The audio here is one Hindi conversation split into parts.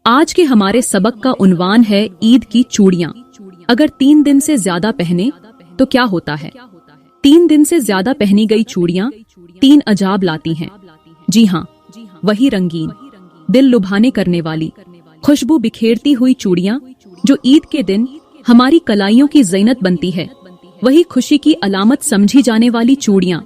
आज के हमारे सबक का उन्वान है ईद की चूड़ियां। अगर 3 दिन से ज्यादा पहने तो क्या होता है? 3 दिन से ज्यादा पहनी गई चूड़ियां 3 अजाब लाती हैं। जी हाँ, वही रंगीन, दिल लुभाने करने वाली, खुशबू बिखेरती हुई चूड़ियां जो ईद के दिन हमारी कलाइयों की ज़ीनत बनती है। वही खुशी की अलामत समझी जाने वाली चूड़ियां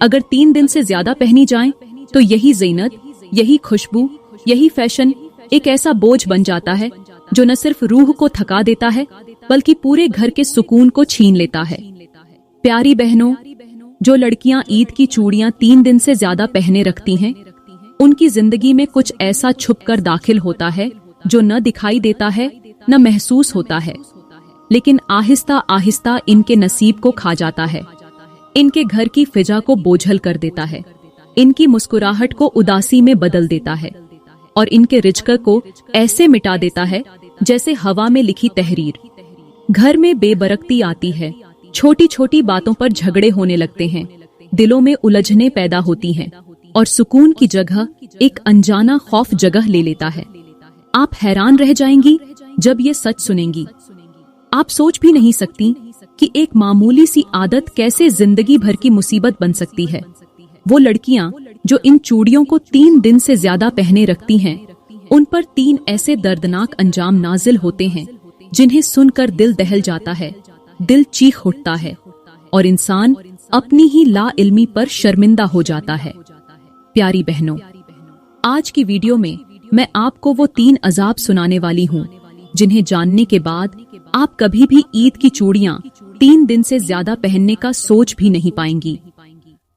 अगर 3 दिन से ज्यादा पहनी जाएं तो यही ज़ीनत, यही खुशबू, यही फैशन एक ऐसा बोझ बन जाता है जो न सिर्फ रूह को थका देता है बल्कि पूरे घर के सुकून को छीन लेता है। प्यारी बहनों, जो लड़कियां ईद की चूड़ियां 3 दिन से ज्यादा पहने रखती हैं, उनकी जिंदगी में कुछ ऐसा छुपकर दाखिल होता है जो न दिखाई देता है न महसूस होता है, लेकिन आहिस्ता आहिस्ता इनके नसीब को खा जाता है, इनके घर की फिजा को बोझल कर देता है, इनकी मुस्कुराहट को उदासी में बदल देता है और इनके रिज़्क़ को ऐसे मिटा देता है जैसे हवा में लिखी तहरीर। घर में बेबरकती आती है, छोटी छोटी बातों पर झगड़े होने लगते हैं, दिलों में उलझने पैदा होती हैं और सुकून की जगह एक अनजाना खौफ जगह ले लेता है। आप हैरान रह जाएंगी जब ये सच सुनेंगी। आप सोच भी नहीं सकती कि एक मामूली सी आदत कैसे जिंदगी भर की मुसीबत बन सकती है। वो लड़कियां जो इन चूड़ियों को 3 दिन से ज्यादा पहने रखती हैं, उन पर 3 ऐसे दर्दनाक अंजाम नाजिल होते हैं जिन्हें सुनकर दिल दहल जाता है, दिल चीख उठता है और इंसान अपनी ही लाइल्मी पर शर्मिंदा हो जाता है। प्यारी बहनों, आज की वीडियो में मैं आपको वो 3 अजाब सुनाने वाली हूँ जिन्हें जानने के बाद आप कभी भी ईद की चूड़ियां 3 दिन से ज्यादा पहनने का सोच भी नहीं पाएंगी।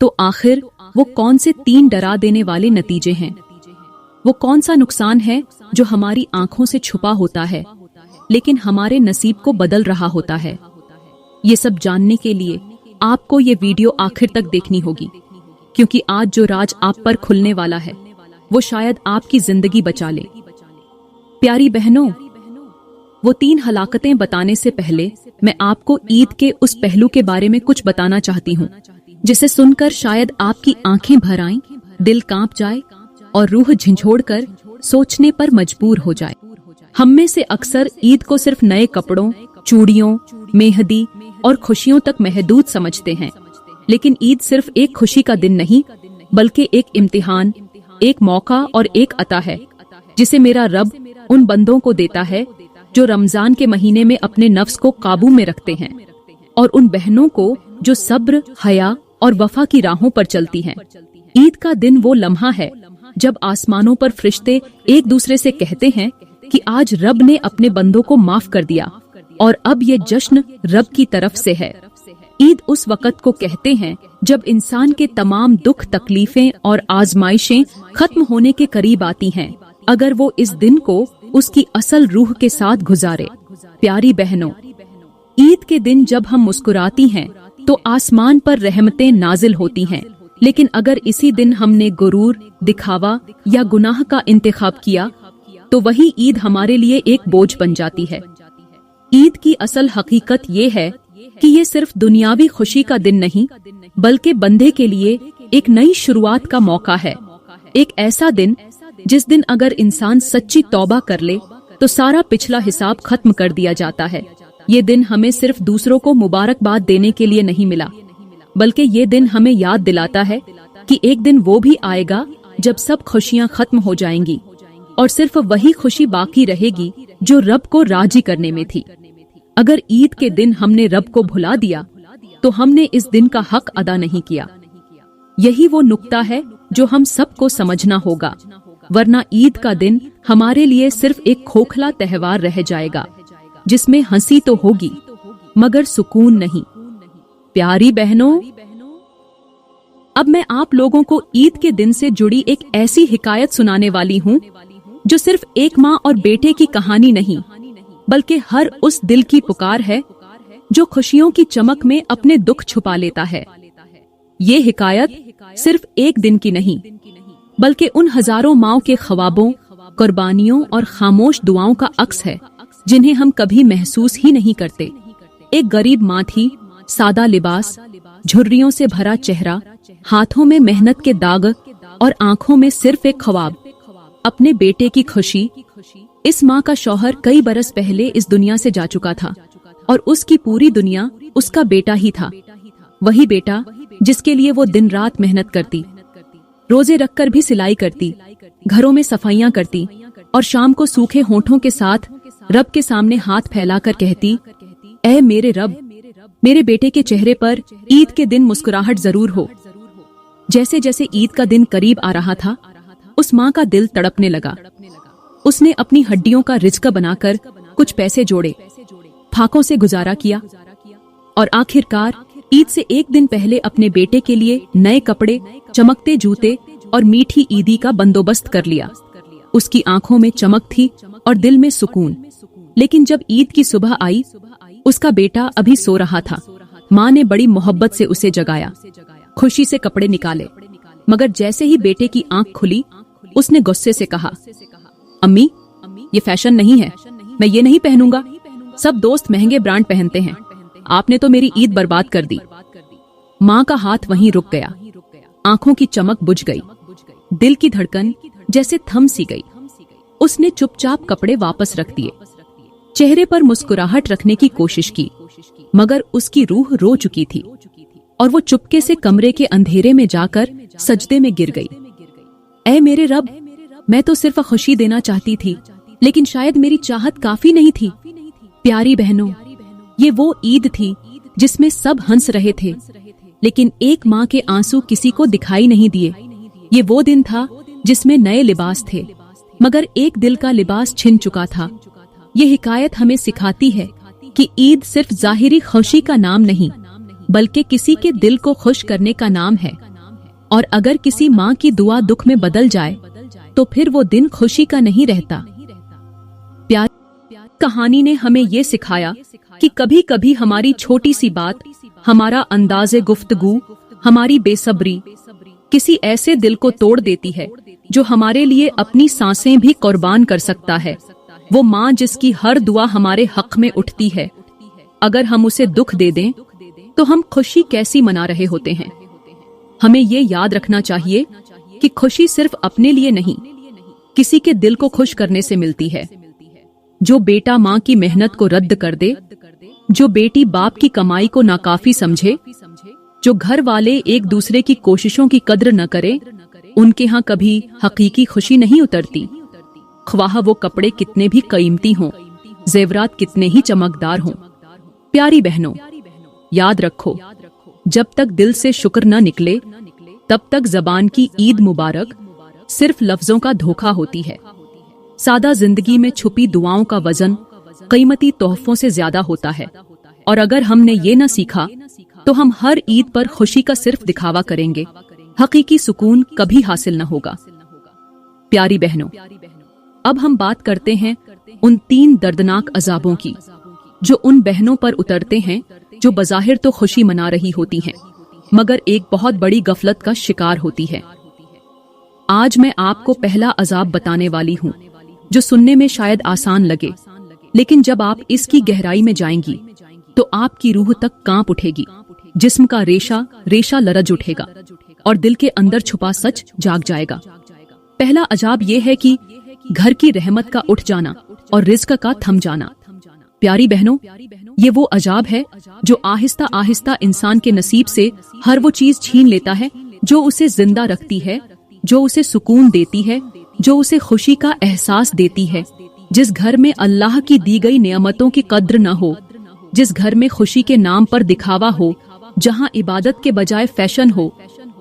तो आखिर वो कौन से 3 डरा देने वाले नतीजे हैं? वो कौन सा नुकसान है जो हमारी आंखों से छुपा होता है लेकिन हमारे नसीब को बदल रहा होता है? ये सब जानने के लिए आपको ये वीडियो आखिर तक देखनी होगी, क्योंकि आज जो राज आप पर खुलने वाला है वो शायद आपकी जिंदगी बचा ले। प्यारी बहनों, वो 3 हलाकतें बताने से पहले मैं आपको ईद के उस पहलू के बारे में कुछ बताना चाहती हूँ जिसे सुनकर शायद आपकी आंखें भर आएं, दिल कांप जाए और रूह झंझोड़कर सोचने पर मजबूर हो जाए। हम में से अक्सर ईद को सिर्फ नए कपड़ों, चूड़ियों, मेहंदी और खुशियों तक महदूद समझते हैं, लेकिन ईद सिर्फ एक खुशी का दिन नहीं बल्कि एक इम्तिहान, एक मौका और एक अता है जिसे मेरा रब उन बंदों को देता है जो रमजान के महीने में अपने नफ्स को काबू में रखते हैं, और उन बहनों को जो सब्र, हया और वफा की राहों पर चलती हैं। ईद का दिन वो लम्हा है जब आसमानों पर फरिश्ते एक दूसरे से कहते हैं कि आज रब ने अपने बंदों को माफ कर दिया और अब ये जश्न रब की तरफ से है। ईद उस वक़्त को कहते हैं जब इंसान के तमाम दुख, तकलीफें और आजमाइशें खत्म होने के करीब आती हैं, अगर वो इस दिन को उसकी असल रूह के साथ गुजारे। प्यारी बहनों, ईद के दिन जब हम मुस्कुराती हैं तो आसमान पर रहमतें नाजिल होती हैं, लेकिन अगर इसी दिन हमने गुरूर, दिखावा या गुनाह का इंतखाब किया तो वही ईद हमारे लिए एक बोझ बन जाती है। ईद की असल हकीकत ये है कि ये सिर्फ दुनियावी खुशी का दिन नहीं बल्कि बंदे के लिए एक नई शुरुआत का मौका है। एक ऐसा दिन जिस दिन अगर इंसान सच्ची तौबा कर ले तो सारा पिछला हिसाब खत्म कर दिया जाता है। ये दिन हमें सिर्फ दूसरों को मुबारकबाद देने के लिए नहीं मिला, बल्कि ये दिन हमें याद दिलाता है कि एक दिन वो भी आएगा जब सब खुशियां खत्म हो जाएंगी और सिर्फ वही खुशी बाकी रहेगी जो रब को राजी करने में थी। अगर ईद के दिन हमने रब को भुला दिया तो हमने इस दिन का हक अदा नहीं किया। यही वो नुक्ता है जो हम सबको समझना होगा, वरना ईद का दिन हमारे लिए सिर्फ एक खोखला त्योहार रह जाएगा जिसमें हंसी तो होगी मगर सुकून नहीं। प्यारी बहनों, अब मैं आप लोगों को ईद के दिन से जुड़ी एक ऐसी हिकायत सुनाने वाली हूँ जो सिर्फ एक माँ और बेटे की कहानी नहीं बल्कि हर उस दिल की पुकार है जो खुशियों की चमक में अपने दुख छुपा लेता है। ये हिकायत सिर्फ एक दिन की नहीं बल्कि उन हजारों माँओं के ख्वाबों, कुर्बानियों और खामोश दुआओं का अक्स है जिन्हें हम कभी महसूस ही नहीं करते। एक गरीब माँ थी, सादा लिबास, झुर्रियों से भरा चेहरा, हाथों में मेहनत के दाग और आंखों में सिर्फ एक ख्वाब, अपने बेटे की खुशी, इस माँ का शौहर कई बरस पहले इस दुनिया से जा चुका था और उसकी पूरी दुनिया उसका बेटा ही था। वही बेटा जिसके लिए वो दिन रात मेहनत करती, रोजे रखकर भी सिलाई करती, घरों में सफाइयां करती और शाम को सूखे होठों के साथ रब के सामने हाथ फैलाकर कहती, ऐ मेरे रब, मेरे बेटे के चेहरे पर ईद के दिन मुस्कुराहट जरूर हो। जैसे जैसे ईद का दिन करीब आ रहा था, उस माँ का दिल तड़पने लगा। उसने अपनी हड्डियों का रिज्क बनाकर कुछ पैसे जोड़े, फाकों से गुजारा किया और आखिरकार ईद से एक दिन पहले अपने बेटे के लिए नए कपड़े, चमकते जूते और मीठी ईदी का बंदोबस्त कर लिया। उसकी आंखों में चमक थी और दिल में सुकून। लेकिन जब ईद की सुबह आई, उसका बेटा अभी सो रहा था। माँ ने बड़ी मोहब्बत से उसे जगाया, खुशी से कपड़े निकाले, मगर जैसे ही बेटे की आंख खुली, उसने गुस्से से कहा, अम्मी, ये फैशन नहीं है, मैं ये नहीं पहनूंगा। सब दोस्त महंगे ब्रांड पहनते हैं, आपने तो मेरी ईद बर्बाद कर दी। माँ का हाथ वहीं रुक गया, आंखों की चमक बुझ गई, दिल की धड़कन जैसे थम सी गई। उसने चुपचाप कपड़े वापस रख दिए, चेहरे पर मुस्कुराहट रखने की कोशिश की, मगर उसकी रूह रो चुकी थी और वो चुपके से कमरे के अंधेरे में जाकर सजदे में गिर गई। ऐ मेरे रब, मैं तो सिर्फ खुशी देना चाहती थी, लेकिन शायद मेरी चाहत काफी नहीं थी। प्यारी बहनों, ये वो ईद थी जिसमें सब हंस रहे थे, लेकिन एक माँ के आंसू किसी को दिखाई नहीं दिए। ये वो दिन था जिसमें नए लिबास थे, मगर एक दिल का लिबास छिन चुका था। ये हिकायत हमें सिखाती है कि ईद सिर्फ जाहिरी खुशी का नाम नहीं, बल्कि किसी के दिल को खुश करने का नाम है। और अगर किसी माँ की दुआ दुख में बदल जाए, तो फिर वो दिन खुशी का नहीं रहता। प्यार कहानी ने हमें ये सिखाया कि कभी कभी हमारी छोटी सी बात, हमारा अंदाज़े गुफ्तगू, हमारी बेसब्री किसी ऐसे दिल को तोड़ देती है जो हमारे लिए अपनी सांसें भी कुर्बान कर सकता है। वो माँ जिसकी हर दुआ हमारे हक में उठती है, अगर हम उसे दुख दे दें तो हम खुशी कैसी मना रहे होते हैं। हमें ये याद रखना चाहिए कि खुशी सिर्फ अपने लिए नहीं, किसी के दिल को खुश करने से मिलती है। जो बेटा माँ की मेहनत को रद्द कर दे, जो बेटी बाप की कमाई को नाकाफी समझे, जो घर वाले एक दूसरे की कोशिशों की कद्र न करे, उनके यहाँ कभी हकीकी खुशी नहीं उतरती। ख्वाह वो कपड़े कितने भी कीमती हों, जेवरात कितने ही चमकदार हों। प्यारी बहनों, याद रखो, जब तक दिल से शुक्र न निकले, तब तक जबान की ईद मुबारक सिर्फ लफ्जों का धोखा होती है। सादा जिंदगी में छुपी दुआओं का वजन कीमती तोहफों से ज्यादा होता है। और अगर हमने ये न सीखा, तो हम हर ईद पर खुशी का सिर्फ दिखावा करेंगे, हकीकी सुकून कभी हासिल न होगा। प्यारी बहनों, अब हम बात करते हैं उन 3 दर्दनाक अजाबों की जो उन बहनों पर उतरते हैं जो बज़ाहिर तो खुशी मना रही होती हैं, मगर एक बहुत बड़ी गफलत का शिकार होती है। आज मैं आपको पहला अजाब बताने वाली हूँ, जो सुनने में शायद आसान लगे, लेकिन जब आप इसकी गहराई में जाएंगी तो आपकी रूह तक कांप उठेगी, जिस्म का रेशा रेशा लरज उठेगा और दिल के अंदर छुपा सच जाग जाएगा। पहला अजाब यह है कि घर की रहमत का उठ जाना और रिज़्क का थम जाना। प्यारी बहनों, ये वो अजाब है जो आहिस्ता आहिस्ता इंसान के नसीब से हर वो चीज छीन लेता है जो उसे जिंदा रखती है, जो उसे सुकून देती है, जो उसे खुशी का एहसास देती है। जिस घर में अल्लाह की दी गई नेमतों की कद्र न हो, जिस घर में खुशी के नाम पर दिखावा हो, जहाँ इबादत के बजाय फैशन हो,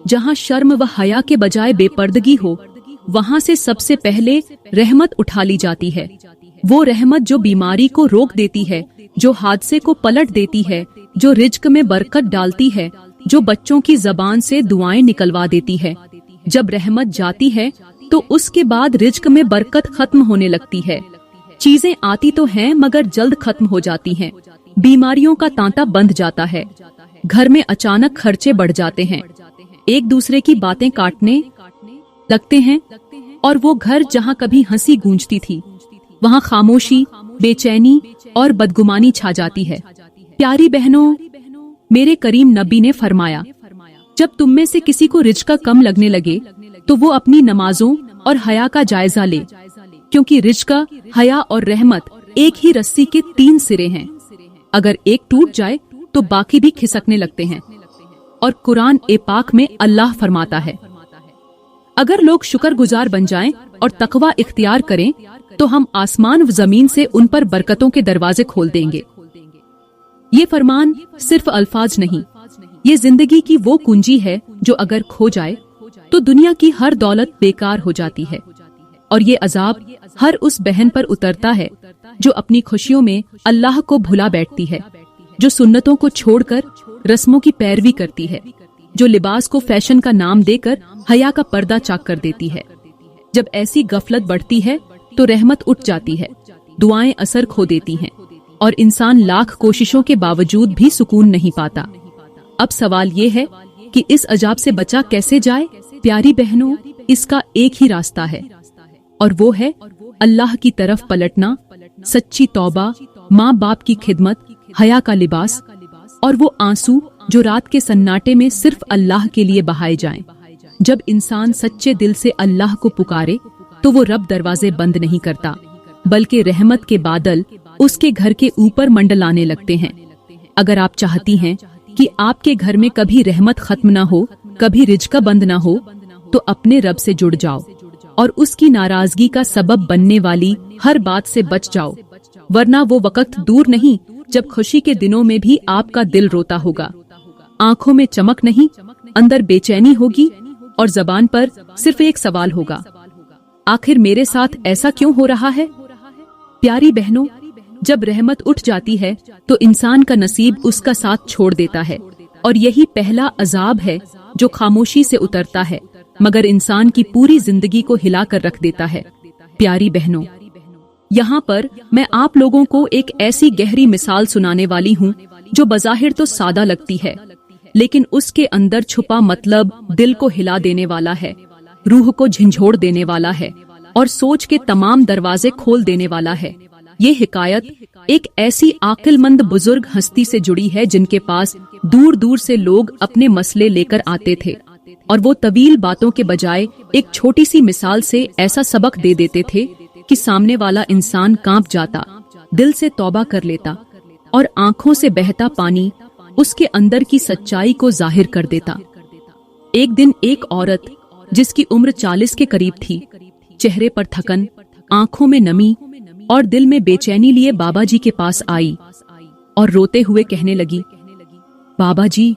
जहाँ शर्म व हया के बजाय बेपर्दगी हो, वहाँ से सबसे पहले रहमत उठा ली जाती है। वो रहमत जो बीमारी को रोक देती है, जो हादसे को पलट देती है, जो रिज्क में बरकत डालती है, जो बच्चों की जबान से दुआएं निकलवा देती है। जब रहमत जाती है तो उसके बाद रिज्क में बरकत खत्म होने लगती है। चीजें आती तो हैं मगर जल्द खत्म हो जाती हैं। बीमारियों का तांता बंध जाता है, घर में अचानक खर्चे बढ़ जाते हैं, एक दूसरे की बातें काटने लगते हैं और वो घर जहाँ कभी हंसी गूंजती थी, वहाँ खामोशी, बेचैनी और बदगुमानी छा जाती है। प्यारी बहनों, मेरे करीम नबी ने फरमाया, जब तुम में से किसी को रिज्क कम लगने लगे तो वो अपनी नमाजों और हया का जायजा ले। क्योंकि रिज्क, हया और रहमत एक ही रस्सी के 3 सिरे हैं। अगर एक टूट जाए तो बाकी भी खिसकने लगते हैं। और कुरान ए पाक में अल्लाह फरमाता है, अगर लोग शुक्रगुजार बन जाएं और तकवा इख्तियार करें तो हम आसमान व जमीन से उन पर बरकतों के दरवाजे खोल देंगे। ये फरमान सिर्फ अल्फाज नहीं, ये जिंदगी की वो कुंजी है जो अगर खो जाए तो दुनिया की हर दौलत बेकार हो जाती है। और ये अजाब हर उस बहन पर उतरता है जो अपनी खुशियों में अल्लाह को भुला बैठती है, जो सुन्नतों को छोड़कर रस्मों की पैरवी करती है, जो लिबास को फैशन का नाम देकर हया का पर्दा चाक कर देती है। जब ऐसी गफलत बढ़ती है तो रहमत उठ जाती है, दुआएं असर खो देती हैं और इंसान लाख कोशिशों के बावजूद भी सुकून नहीं पाता। अब सवाल ये है कि इस अजाब से बचा कैसे जाए? प्यारी बहनों, इसका एक ही रास्ता है और वो है अल्लाह की तरफ पलटना, सच्ची तौबा, माँ बाप की खिदमत, हया का लिबास और वो आंसू जो रात के सन्नाटे में सिर्फ अल्लाह के लिए बहाए जाएं। जब इंसान सच्चे दिल से अल्लाह को पुकारे तो वो रब दरवाजे बंद नहीं करता, बल्कि रहमत के बादल उसके घर के ऊपर मंडलाने लगते हैं। अगर आप चाहती हैं कि आपके घर में कभी रहमत खत्म ना हो, कभी रिज्क बंद ना हो, तो अपने रब से जुड़ जाओ और उसकी नाराजगी का सबब बनने वाली हर बात से बच जाओ, वरना वो वक्त दूर नहीं जब खुशी के दिनों में भी आपका दिल रोता होगा, आंखों में चमक नहीं, अंदर बेचैनी होगी और जबान पर सिर्फ एक सवाल होगा, आखिर मेरे साथ ऐसा क्यों हो रहा है? प्यारी बहनों, जब रहमत उठ जाती है तो इंसान का नसीब उसका साथ छोड़ देता है और यही पहला अजाब है जो खामोशी से उतरता है मगर इंसान की पूरी जिंदगी को हिलाकर रख देता है। प्यारी बहनों, यहाँ पर मैं आप लोगों को एक ऐसी गहरी मिसाल सुनाने वाली हूँ जो बज़ाहिर तो सादा लगती है, लेकिन उसके अंदर छुपा मतलब दिल को हिला देने वाला है, रूह को झंझोड़ देने वाला है और सोच के तमाम दरवाजे खोल देने वाला है। ये हिकायत एक ऐसी आकिलमंद बुजुर्ग हस्ती से जुड़ी है जिनके पास दूर दूर से लोग अपने मसले लेकर आते थे और वो तवील बातों के बजाय एक छोटी सी मिसाल से ऐसा सबक दे देते थे कि सामने वाला इंसान कांप जाता, दिल से तौबा कर लेता और आंखों से बहता पानी उसके अंदर की सच्चाई को जाहिर कर देता। एक दिन एक औरत जिसकी उम्र 40 के करीब थी, चेहरे पर थकन, आंखों में नमी और दिल में बेचैनी लिए बाबा जी के पास आई और रोते हुए कहने लगी, बाबा जी,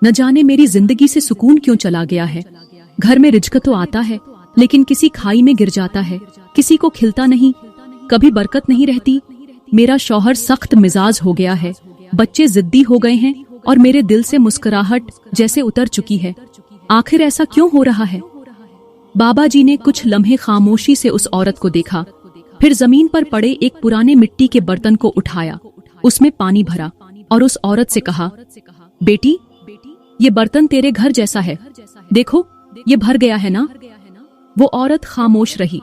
न जाने मेरी जिंदगी से सुकून क्यों चला गया है। घर में रिज्क तो आता है लेकिन किसी खाई में गिर जाता है, किसी को खिलता नहीं, कभी बरकत नहीं रहती। मेरा शौहर सख्त मिजाज हो गया है, बच्चे जिद्दी हो गए हैं और मेरे दिल से मुस्कुराहट जैसे उतर चुकी है। आखिर ऐसा क्यों हो रहा है? बाबा जी ने कुछ लम्हे खामोशी से उस औरत को देखा, फिर जमीन पर पड़े एक पुराने मिट्टी के बर्तन को उठाया, उसमें पानी भरा और उस औरत से कहा, बेटी, ये बर्तन तेरे घर जैसा है, देखो ये भर गया है ना। वो औरत खामोश रही।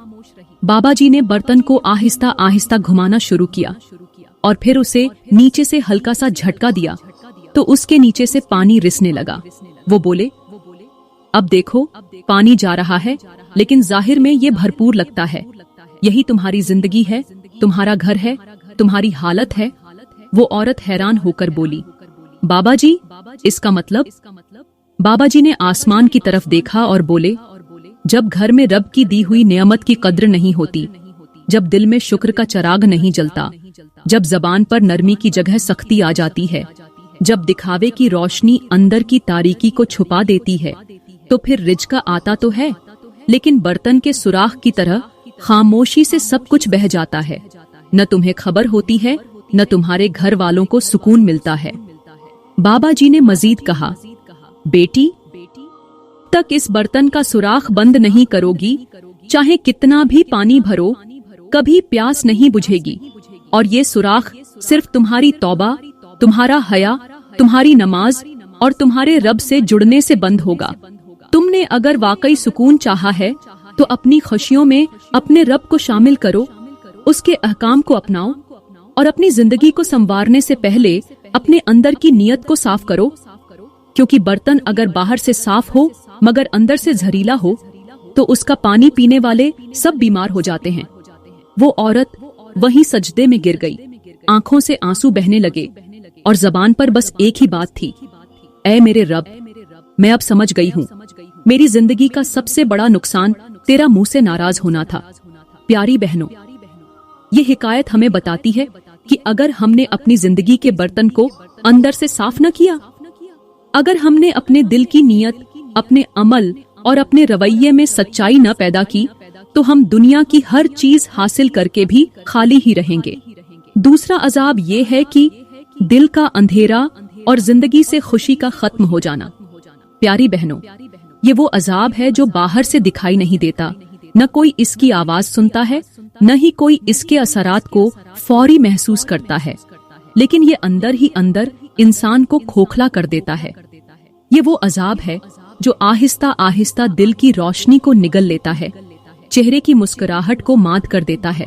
बाबा जी ने बर्तन को आहिस्ता आहिस्ता घुमाना शुरू किया और फिर उसे नीचे से हल्का सा झटका दिया तो उसके नीचे से पानी रिसने लगा। वो बोले, अब देखो पानी जा रहा है लेकिन जाहिर में ये भरपूर लगता है। यही तुम्हारी जिंदगी है, तुम्हारा घर है, तुम्हारी हालत है। वो औरत हैरान होकर बोली, बाबा जी, इसका मतलब? बाबा जी ने आसमान की तरफ देखा और बोले, जब घर में रब की दी हुई नेमत की कद्र नहीं होती, जब दिल में शुक्र का चिराग नहीं जलता, जब जबान पर नरमी की जगह सख्ती आ जाती है, जब दिखावे की रोशनी अंदर की तारीकी को छुपा देती है, तो फिर रिज्क आता तो है लेकिन बर्तन के सुराख की तरह खामोशी से सब कुछ बह जाता है। न तुम्हें खबर होती है, न तुम्हारे घर वालों को सुकून मिलता है। बाबा जी ने मजीद कहा, बेटी, तक इस बर्तन का सुराख बंद नहीं करोगी, चाहे कितना भी पानी भरो, कभी प्यास नहीं बुझेगी। और ये सुराख सिर्फ तुम्हारी तौबा, तुम्हारा हया, तुम्हारी नमाज और तुम्हारे रब से जुड़ने से बंद होगा। तुमने अगर वाकई सुकून चाहा है तो अपनी खुशियों में अपने रब को शामिल करो, उसके अहकाम को अपनाओ और अपनी जिंदगी को संवारने से पहले अपने अंदर की नीयत को साफ करो, क्योंकि बर्तन अगर बाहर से साफ हो मगर अंदर से जहरीला हो तो उसका पानी पीने वाले सब बीमार हो जाते हैं। वो औरत वहीं सजदे में गिर गई। आंखों से आंसू बहने लगे और जबान पर बस एक ही बात थी, ऐ मेरे रब, मैं अब समझ गई हूँ, मेरी जिंदगी का सबसे बड़ा नुकसान तेरा मुंह से नाराज होना था। प्यारी बहनों, ये हिकायत हमें बताती है कि अगर हमने अपनी जिंदगी के बर्तन को अंदर से साफ न किया, अगर हमने अपने दिल की नीयत, अपने अमल और अपने रवैये में सच्चाई न पैदा की, तो हम दुनिया की हर चीज हासिल करके भी खाली ही रहेंगे। दूसरा अजाब ये है कि दिल का अंधेरा और जिंदगी से खुशी का खत्म हो जाना। प्यारी बहनों, ये वो अजाब है जो बाहर से दिखाई नहीं देता, न कोई इसकी आवाज सुनता है, न ही कोई इसके असरात को फौरी महसूस करता है, लेकिन ये अंदर ही अंदर इंसान को खोखला कर देता है। ये वो अजाब है जो आहिस्ता आहिस्ता दिल की रोशनी को निगल लेता है, चेहरे की मुस्कुराहट को मात कर देता है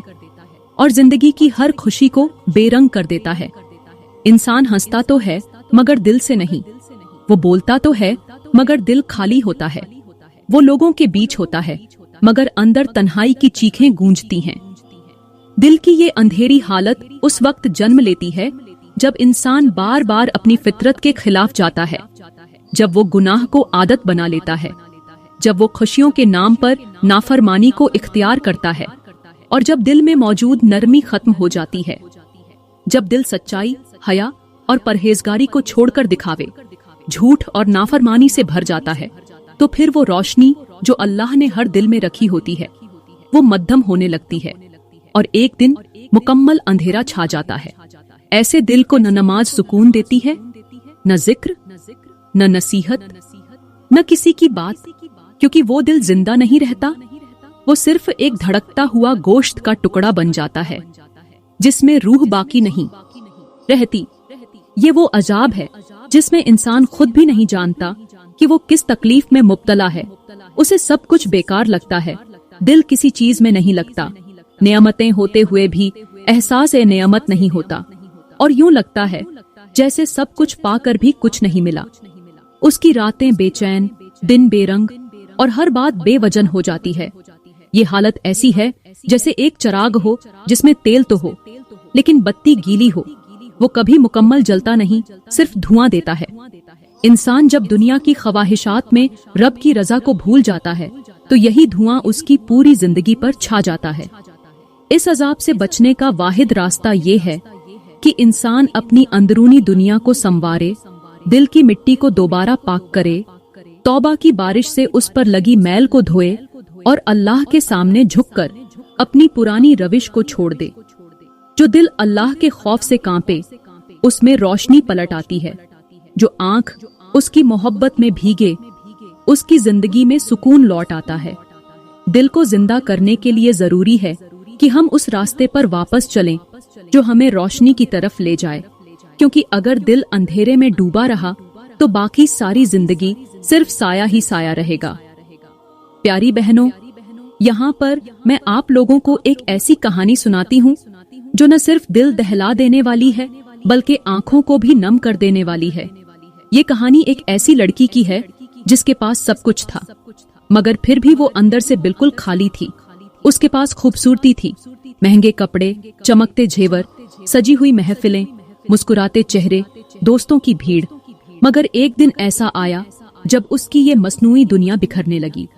और जिंदगी की हर खुशी को बेरंग कर देता है। इंसान हंसता तो है मगर दिल से नहीं, वो बोलता तो है मगर दिल खाली होता है, वो लोगों के बीच होता है मगर अंदर तन्हाई की चीखें गूंजती हैं। दिल की ये अंधेरी हालत उस वक्त जन्म लेती है जब इंसान बार बार अपनी फितरत के खिलाफ जाता है, जब वो गुनाह को आदत बना लेता है, जब वो खुशियों के नाम पर नाफरमानी को इख्तियार करता है और जब दिल में मौजूद नरमी खत्म हो जाती है, जब दिल सच्चाई, हया और परहेजगारी को छोड़कर दिखावे, झूठ और नाफरमानी से भर जाता है, तो फिर वो रोशनी जो अल्लाह ने हर दिल में रखी होती है वो मध्यम होने लगती है और एक दिन मुकम्मल अंधेरा छा जाता है। ऐसे दिल को न नमाज सुकून देती है, न जिक्र, न नसीहत, न किसी की बात, क्योंकि वो दिल जिंदा नहीं रहता, वो सिर्फ एक धड़कता हुआ गोश्त का टुकड़ा बन जाता है जिसमें रूह बाकी नहीं रहती। ये वो अजाब है जिसमें इंसान खुद भी नहीं जानता कि वो किस तकलीफ में मुब्तला है। उसे सब कुछ बेकार लगता है, दिल किसी चीज में नहीं लगता, नेमतें होते हुए भी एहसास ए नेमत नहीं होता और यूं लगता है जैसे सब कुछ पाकर भी कुछ नहीं मिला। उसकी रातें बेचैन, दिन बेरंग और हर बात बेवजन हो जाती है। ये हालत ऐसी है जैसे एक चिराग हो जिसमें तेल तो हो लेकिन बत्ती गीली हो, वो कभी मुकम्मल जलता नहीं, सिर्फ धुआं देता है। इंसान जब दुनिया की ख्वाहिशात में रब की रजा को भूल जाता है तो यही धुआं उसकी पूरी जिंदगी पर छा जाता है। इस अजाब से बचने का वाहिद रास्ता ये है कि इंसान अपनी अंदरूनी दुनिया को संवारे, दिल की मिट्टी को दोबारा पाक करे, तौबा की बारिश से उस पर लगी मैल को धोए और अल्लाह के सामने झुककर अपनी पुरानी रविश को छोड़ दे। जो दिल अल्लाह के खौफ से कांपे उसमें रोशनी पलट आती है, जो आंख उसकी मोहब्बत में भीगे उसकी जिंदगी में सुकून लौट आता है। दिल को जिंदा करने के लिए जरूरी है कि हम उस रास्ते पर वापस चलें जो हमें रोशनी की तरफ ले जाए, क्योंकि अगर दिल अंधेरे में डूबा रहा तो बाकी सारी जिंदगी सिर्फ साया ही साया रहेगा। प्यारी बहनों, यहाँ पर मैं आप लोगों को एक ऐसी कहानी सुनाती हूँ जो न सिर्फ दिल दहला देने वाली है बल्कि आंखों को भी नम कर देने वाली है। ये कहानी एक ऐसी लड़की की है जिसके पास सब कुछ था मगर फिर भी वो अंदर से बिल्कुल खाली थी। उसके पास खूबसूरती थी, महंगे कपड़े, चमकते जेवर, सजी हुई महफिलें, मुस्कुराते चेहरे, दोस्तों की भीड़, मगर एक दिन ऐसा आया जब उसकी ये मसनूई दुनिया बिखरने लगी।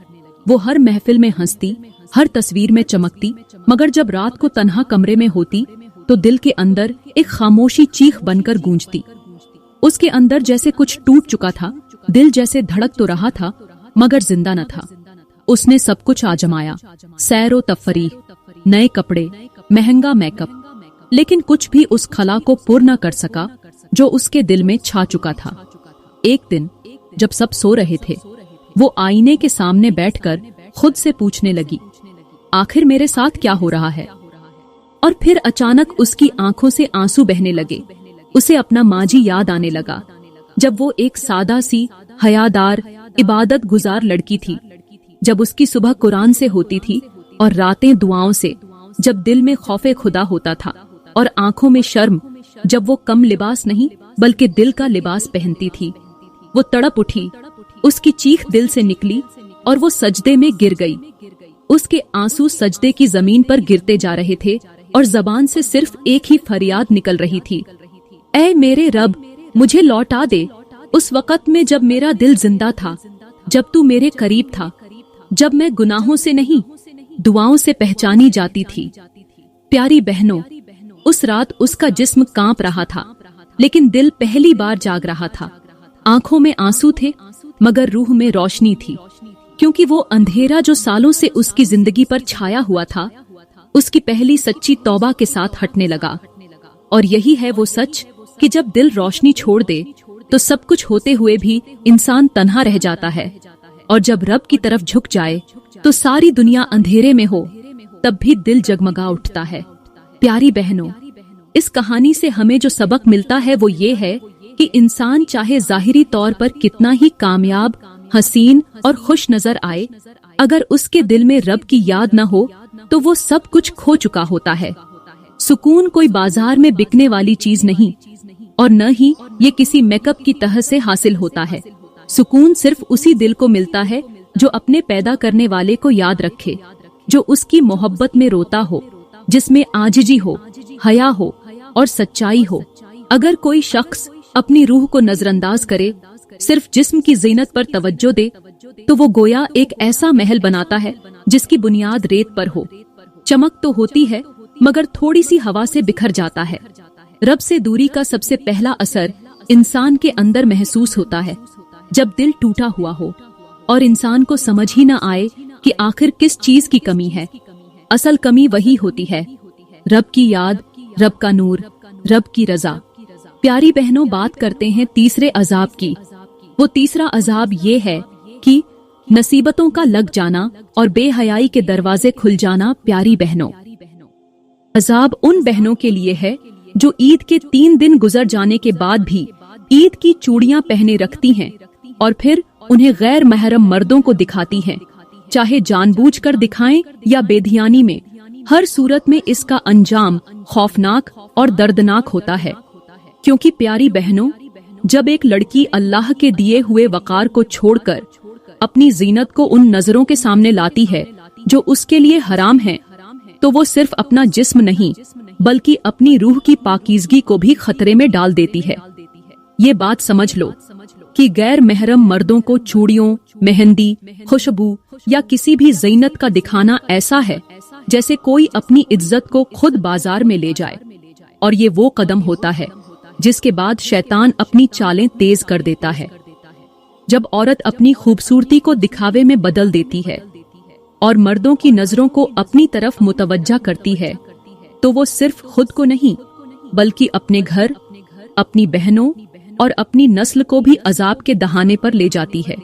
वो हर महफिल में हंसती, हर तस्वीर में चमकती, मगर जब रात को तन्हा कमरे में होती तो दिल के अंदर एक खामोशी चीख बनकर गूंजती। उसके अंदर जैसे कुछ टूट चुका था, दिल जैसे धड़क तो रहा था मगर जिंदा न था। उसने सब कुछ आजमाया, सैर व तफरीह, नए कपड़े, महंगा मेकअप, लेकिन कुछ भी उस खला को पुर न कर सका जो उसके दिल में छा चुका था। एक दिन जब सब सो रहे थे, वो आईने के सामने बैठकर खुद से पूछने लगी, आखिर मेरे साथ क्या हो रहा है? और फिर अचानक उसकी आंखों से आंसू बहने लगे। उसे अपना माजी याद आने लगा, जब वो एक सादा सी, हयादार, इबादत गुजार लड़की थी, जब उसकी सुबह कुरान से होती थी और रातें दुआओं से, जब दिल में खौफे खुदा होता था और आंखों में शर्म, जब वो कम लिबास नहीं बल्कि दिल का लिबास पहनती थी। वो तड़प उठी, उसकी चीख दिल से निकली और वो सजदे में गिर गई। उसके आंसू सजदे की जमीन पर गिरते जा रहे थे और जबान से सिर्फ एक ही फरियाद निकल रही थी, ऐ मेरे रब, मुझे लौटा दे उस वक़्त में जब मेरा दिल जिंदा था, जब तू मेरे करीब था, जब मैं गुनाहों से नहीं दुआओं से पहचानी जाती थी। प्यारी बहनों, उस रात उसका जिस्म कांप रहा था, लेकिन दिल पहली बार जाग रहा था। आंखों में आंसू थे मगर रूह में रोशनी थी, क्योंकि वो अंधेरा जो सालों से उसकी जिंदगी पर छाया हुआ था, उसकी पहली सच्ची तौबा के साथ हटने लगा। और यही है वो सच कि जब दिल रोशनी छोड़ दे तो सब कुछ होते हुए भी इंसान तन्हा रह जाता है, और जब रब की तरफ झुक जाए तो सारी दुनिया अंधेरे में हो तब भी दिल जगमगा उठता है। प्यारी बहनों, इस कहानी से हमें जो सबक मिलता है वो ये है कि इंसान चाहे जाहिरी तौर पर कितना ही कामयाब, हसीन और खुश नजर आए, अगर उसके दिल में रब की याद न हो तो वो सब कुछ खो चुका होता है। सुकून कोई बाजार में बिकने वाली चीज नहीं, और न ही ये किसी मेकअप की तह से हासिल होता है। सुकून सिर्फ उसी दिल को मिलता है जो अपने पैदा करने वाले को याद रखे, जो उसकी मोहब्बत में रोता हो, जिसमें आजिजी हो, हया हो और सच्चाई हो। अगर कोई शख्स अपनी रूह को नजरअंदाज करे, सिर्फ जिस्म की जीनत पर तवज्जो दे, तो वो गोया एक ऐसा महल बनाता है जिसकी बुनियाद रेत पर हो। चमक तो होती है मगर थोड़ी सी हवा से बिखर जाता है। रब से दूरी का सबसे पहला असर इंसान के अंदर महसूस होता है जब दिल टूटा हुआ हो और इंसान को समझ ही न आए कि आखिर किस चीज की कमी है। असल कमी वही होती है, रब की याद, रब का नूर, रब की रजा। प्यारी बहनों, बात करते हैं तीसरे अजाब की। वो तीसरा अजाब ये है कि नसीबतों का लग जाना और बेहयाई के दरवाजे खुल जाना। प्यारी बहनों, अजाब उन बहनों के लिए है जो ईद के 3 दिन गुजर जाने के बाद भी ईद की चूड़ियां पहने रखती हैं और फिर उन्हें गैर महरम मर्दों को दिखाती हैं, चाहे जानबूझकर दिखाएं या बेधियानी में। हर सूरत में इसका अंजाम खौफनाक और दर्दनाक होता है, क्योंकि प्यारी बहनों, जब एक लड़की अल्लाह के दिए हुए वकार को छोड़कर अपनी जीनत को उन नजरों के सामने लाती है जो उसके लिए हराम है, तो वो सिर्फ अपना जिस्म नहीं बल्कि अपनी रूह की पाकीज़गी को भी खतरे में डाल देती है। ये बात समझ लो कि गैर महरम मर्दों को चूड़ियों, मेहंदी, खुशबू या किसी भी ज़ीनत का दिखाना ऐसा है जैसे कोई अपनी इज्जत को खुद बाजार में ले जाए। और ये वो कदम होता है जिसके बाद शैतान अपनी चालें तेज कर देता है। जब औरत अपनी खूबसूरती को दिखावे में बदल देती है और मर्दों की नजरों को अपनी तरफ मुतवज्जा करती है, तो वो सिर्फ खुद को नहीं बल्कि अपने घर, अपनी बहनों और अपनी नस्ल को भी अजाब के दहाने पर ले जाती है।